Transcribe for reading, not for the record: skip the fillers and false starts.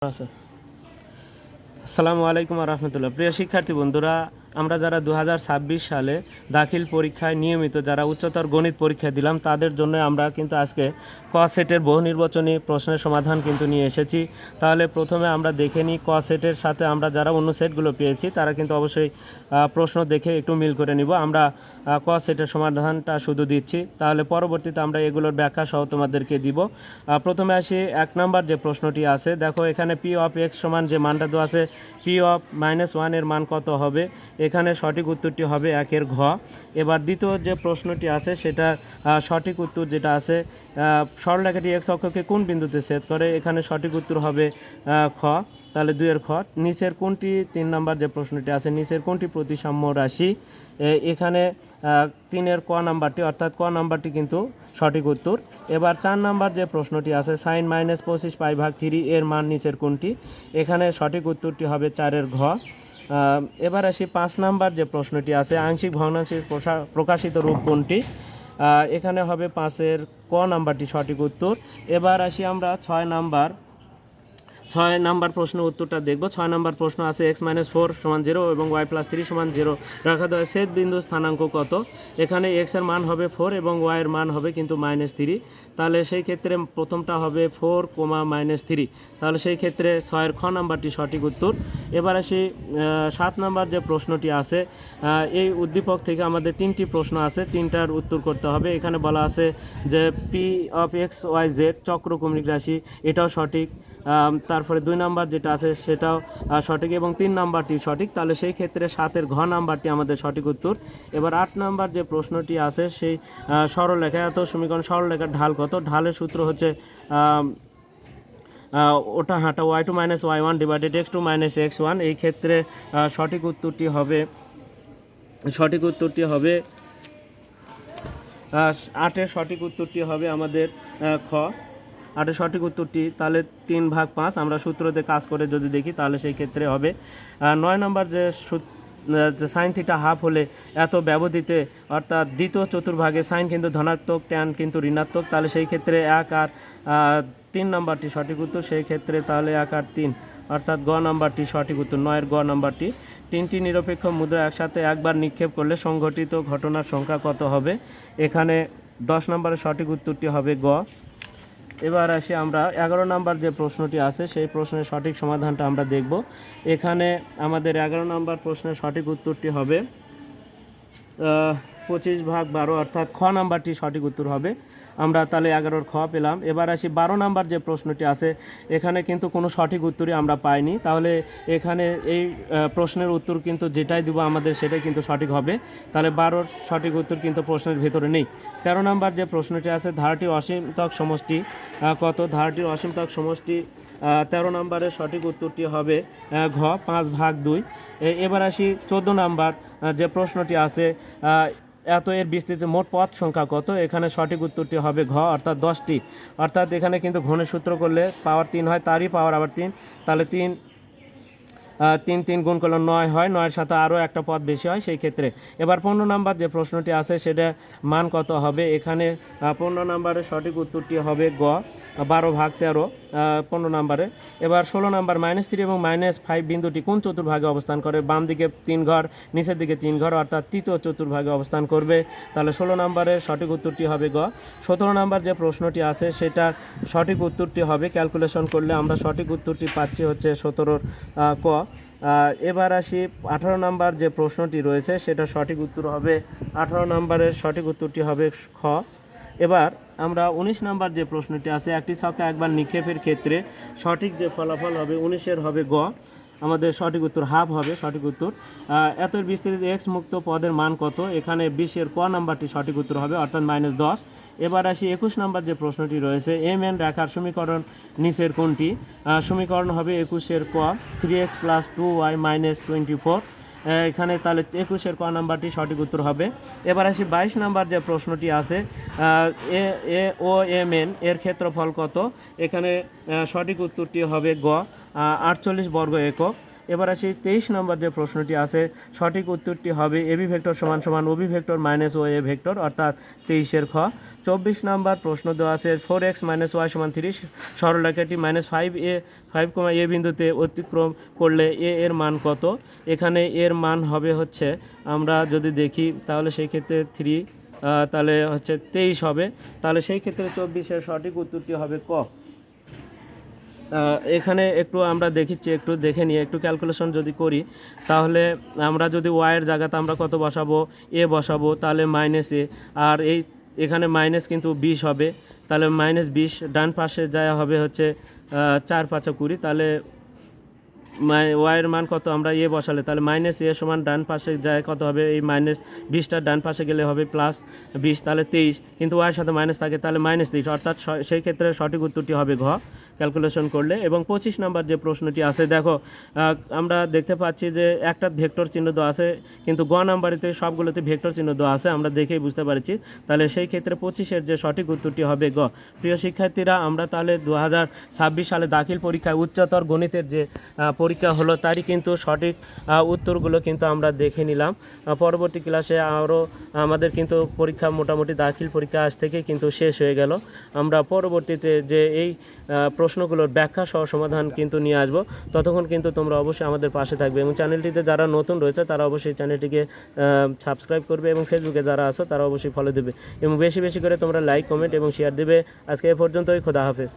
আচ্ছা, আসসালামু আলাইকুম রহমতুল্লাহ। প্রিয় শিক্ষার্থী বন্ধুরা, আমরা যারা 2026 সালে দাখিল পরীক্ষায় নিয়মিত যারা উচ্চতর গণিত পরীক্ষা দিলাম তাদের জন্য আমরা কিন্তু আজকে ক সেটের বহু নির্বাচনী প্রশ্নের সমাধান কিন্তু নিয়ে এসেছি। তাহলে প্রথমে আমরা দেখে নিই ক সেটের সাথে আমরা যারা অন্য সেটগুলো পেয়েছি তারা কিন্তু অবশ্যই প্রশ্ন দেখে একটু মিল করে নিব। আমরা ক সেটের সমাধানটা শুধু দিচ্ছি, তাহলে পরবর্তীতে আমরা এগুলোর ব্যাখ্যা সহ তোমাদেরকে দিব। প্রথমে আসি 1 নম্বর যে প্রশ্নটি আছে, দেখো এখানে পি অফ এক্স সমান যে মানটা দেওয়া আছে পি অফ -1 এর মান কত হবে। এখানে সঠিক উত্তরটি হবে 1 ঘ। এবার দ্বিতীয় যে প্রশ্নটি আছে সেটা সঠিক উত্তর যেটা আছে সরলরেখাটি এক্স অক্ষকে কোন বিন্দুতে ছেদ করে, এখানে সঠিক উত্তর হবে খ। তাহলে 2 খ। নিচের কোনটি 3 নম্বর যে প্রশ্নটি আছে, নিচের কোনটি প্রতিসাম্য রাশি, এখানে 3 ক নাম্বারটি অর্থাৎ ক নাম্বারটি কিন্তু সঠিক উত্তর। এবার 4 নাম্বার যে প্রশ্নটি আছে সাইন -25 π/3 এর মান নিচের কোনটি, এখানে সঠিক উত্তরটি হবে 4 ঘ। এবার আসি 5 নাম্বার যে প্রশ্নটি আছে আংশিক ভগ্নাংশের প্রকাশিত রূপ কোনটি, এখানে হবে 5 ক নাম্বারটি সঠিক উত্তর। এবার আসি আমরা 6 নাম্বার প্রশ্নের উত্তরটা দেখব। 6 নাম্বার প্রশ্ন আছে x-4 = 0 এবং y+3 = 0 রাখা দেওয়া ছেদ বিন্দু স্থানাঙ্ক কত, এখানে x এর মান হবে 4 এবং y এর মান হবে কিন্তু -3। তাহলে সেই ক্ষেত্রে প্রথমটা হবে 4, -3, তাহলে সেই ক্ষেত্রে 6 খ নাম্বারটি সঠিক উত্তর। এবার আসি 7 নাম্বার যে প্রশ্নটি আছে, এই উদ্দীপক থেকে আমাদের 3টি প্রশ্ন আছে, 3টার উত্তর করতে হবে। এখানে বলা আছে যে P of X Y Z চক্রকৌণিক রাশি, এটাও সঠিক। তারপরে 2 নাম্বার যেটা আছে সেটাও সঠিক এবং 3 নাম্বারটি সঠিক, তাহলে সেই ক্ষেত্রে 7 ঘ নাম্বারটি আমাদের সঠিক উত্তর। এবার 8 নাম্বার যে প্রশ্নটি আছে সেই সরলরেখা এত সমীকরণ সরলরেখার ঢাল কত, ঢালের সূত্র হচ্ছে ওটা হাঁটা y2 - y1 / x2 - x1। এই ক্ষেত্রে সঠিক উত্তরটি হবে 8-এর সঠিক উত্তরটি হবে আমাদের খ। 8-এর সঠিক উত্তরটি তাহলে 3/5 আমরা সূত্রতে কাজ করে যদি দেখি তাহলে সেই ক্ষেত্রে হবে। 9 নম্বর যে সাইন থিটা হাফ হলে এত ব্যবধিতে অর্থাৎ দ্বিতীয় চতুর্ভাগে সাইন কিন্তু ধনাত্মক ট্যান কিন্তু ঋণাত্মক, তাহলে সেই ক্ষেত্রে 1 আর 3 নাম্বারটি সঠিক উত্তর। সেই ক্ষেত্রে তাহলে 1 আর 3 অর্থাৎ গ নাম্বারটি সঠিক উত্তর, 9-এর গ নাম্বারটি। 3টি নিরপেক্ষ মুদ্রা একসাথে একবার নিক্ষেপ করলে সংঘটিত ঘটনার সংখ্যা কত হবে, এখানে 10 নম্বরের সঠিক উত্তরটি হবে গ। এবার আসি আমরা 11 নম্বর যে প্রশ্নটি আছে সেই প্রশ্নের সঠিক সমাধানটা আমরা দেখব। এখানে আমাদের 11 নম্বর প্রশ্নের সঠিক উত্তরটি হবে 25/12 অর্থাৎ খ নাম্বারটি সঠিক উত্তর হবে। আমরা তাহলে 11-র খ পেলাম। এবার আসি 12 নাম্বার যে প্রশ্নটি আছে, এখানে কিন্তু কোনো সঠিক উত্তরই আমরা পাইনি, তাহলে এখানে এই প্রশ্নের উত্তর কিন্তু যেটাই দিব আমাদের সেটাই কিন্তু সঠিক হবে। তাহলে 12-র সঠিক উত্তর কিন্তু প্রশ্নের ভেতরে নেই। 13 নাম্বার যে প্রশ্নটি আছে ধারাটির অসীমতক সমষ্টি কত, ধারাটির অসীমতক সমষ্টি 13 নম্বরের সঠিক উত্তরটি হবে ঘ 5/2। এবার আসি 14 নাম্বার যে প্রশ্নটি আছে এত এর বিস্তৃত মোট পথ সংখ্যা কত, এখানে সঠিক উত্তরটি হবে ঘ অর্থাৎ 10টি। অর্থাৎ এখানে কিন্তু ঘনের সূত্র করলে পাওয়ার 3 হয়, তারই পাওয়ার আবার 3, তাহলে 3 3 গুণ করলে 9 হয়, 9-এর সাথে আরও একটা পদ বেশি হয় সেই ক্ষেত্রে। এবার 15 নাম্বার যে প্রশ্নটি আছে সেটা মান কত হবে, এখানে 15 নাম্বারের সঠিক উত্তরটি হবে গ 12/13 15 নাম্বারে। এবার 16 নাম্বার -3 এবং -5 বিন্দুটি কোন চতুর্ভাগে অবস্থান করে, বাম দিকে 3 ঘর নিচের দিকে 3 ঘর অর্থাৎ তৃতীয় চতুর্ভাগে অবস্থান করবে, তাহলে 16 নাম্বারের সঠিক উত্তরটি হবে গ। 17 নাম্বার যে প্রশ্নটি আছে সেটার সঠিক উত্তরটি হবে ক্যালকুলেশন করলে আমরা সঠিক উত্তরটি পাচ্ছি হচ্ছে 17-র ক। এবার আসি 18 নাম্বার যে প্রশ্নটি রয়েছে সেটা সঠিক উত্তর হবে 18 নাম্বারের সঠিক উত্তরটি হবে খ। এবার আমরা 19 নাম্বার যে প্রশ্নটি আছে একটি ছক্কা একবার নিক্ষেপের ক্ষেত্রে সঠিক যে ফলাফল হবে 19-এর হবে গ, আমাদের সঠিক উত্তর হাফ হবে সঠিক উত্তর। এত বিস্তৃত এক্স মুক্ত পদের মান কত, এখানে 20-এর ক নাম্বারটি সঠিক উত্তর হবে অর্থাৎ -10। এবার আসি 21 নাম্বার যে প্রশ্নটি রয়েছে এম এন রেখার সমীকরণ নিচের কোনটি, সমীকরণ হবে 21-এর ক 3x + 2y - 24, এখানে তাহলে 21-এর ক নাম্বারটি সঠিক উত্তর হবে। এবার আসি 22 নাম্বার যে প্রশ্নটি আছে এ ও এম এন এর ক্ষেত্রফল কত, এখানে সঠিক উত্তরটি হবে গ 48 বর্গ একক। এবার আসি 23 নম্বর যে প্রশ্নটি আছে, সঠিক উত্তরটি হবে এবি ভেক্টর সমান সমান OB vector minus O A vector, অর্থাৎ 23-এর খ। 24 নম্বর প্রশ্ন দেওয়া আছে 4x মাইনাস ওয়াই সমান 3, সরলরেখাটি -5 এ বিন্দুতে অতিক্রম করলে এ এর মান কত? এখানে এর মান হবে হচ্ছে, আমরা যদি দেখি তাহলে সেই ক্ষেত্রে 3, তাহলে হচ্ছে 23 হবে। তাহলে সেই ক্ষেত্রে 24-এর সঠিক উত্তরটি হবে ক। এখানে একটু আমরা একটু দেখে নিয়ে একটু ক্যালকুলেশন যদি করি, তাহলে আমরা যদি ওয়াইয়ের জায়গাতে আমরা কত বসাবো, এ বসাবো, তাহলে -a, আর এখানে মাইনাস কিন্তু 20 হবে, তাহলে -20 ডান পাশে যায় হবে হচ্ছে 4×5=20, তাহলে ওয়াইয়ের মান কত, আমরা এ বসালে তাহলে -a সমান ডান পাশে যায় কত হবে, এই -20টা ডান পাশে গেলে হবে +20, তাহলে 23, কিন্তু ওয়াইয়ের সাথে মাইনাস থাকে তাহলে -23, অর্থাৎ সেই ক্ষেত্রে সঠিক উত্তরটি হবে ঘ ক্যালকুলেশন করলে। এবং 25 নম্বর যে প্রশ্নটি আছে, দেখো আমরা দেখতে পাচ্ছি যে একটা ভেক্টর চিহ্ন দেওয়া আছে, কিন্তু গ নাম্বারেতে সবগুলোতে ভেক্টর চিহ্ন দেওয়া আছে, আমরা দেখেই বুঝতে পারছি। তাহলে সেই ক্ষেত্রে 25-এর যে সঠিক উত্তরটি হবে গ। প্রিয় শিক্ষার্থীরা, আমরা তাহলে 2026 সালে দাখিল পরীক্ষায় উচ্চতর গণিতের যে পরীক্ষা হলো তারই কিন্তু সঠিক উত্তরগুলো কিন্তু আমরা দেখে নিলাম। পরবর্তী ক্লাসে আরও আমাদের কিন্তু পরীক্ষা মোটামুটি দাখিল পরীক্ষা আজ থেকে কিন্তু শেষ হয়ে গেল। আমরা পরবর্তীতে যে এই প্রশ্নগুলোর ব্যাখ্যা সহ সমাধান কিন্তু নিয়ে আসবো। ততক্ষণ কিন্তু তোমরা অবশ্যই আমাদের পাশে থাকবে, এবং চ্যানেলটিতে যারা নতুন রয়েছে তারা অবশ্যই চ্যানেলটিকে সাবস্ক্রাইব করবে, এবং ফেসবুকে যারা আছো তারা অবশ্যই ফলো দেবে, এবং বেশি বেশি করে তোমরা লাইক, কমেন্ট এবং শেয়ার দেবে। আজকে এ পর্যন্তই, খোদা হাফেজ।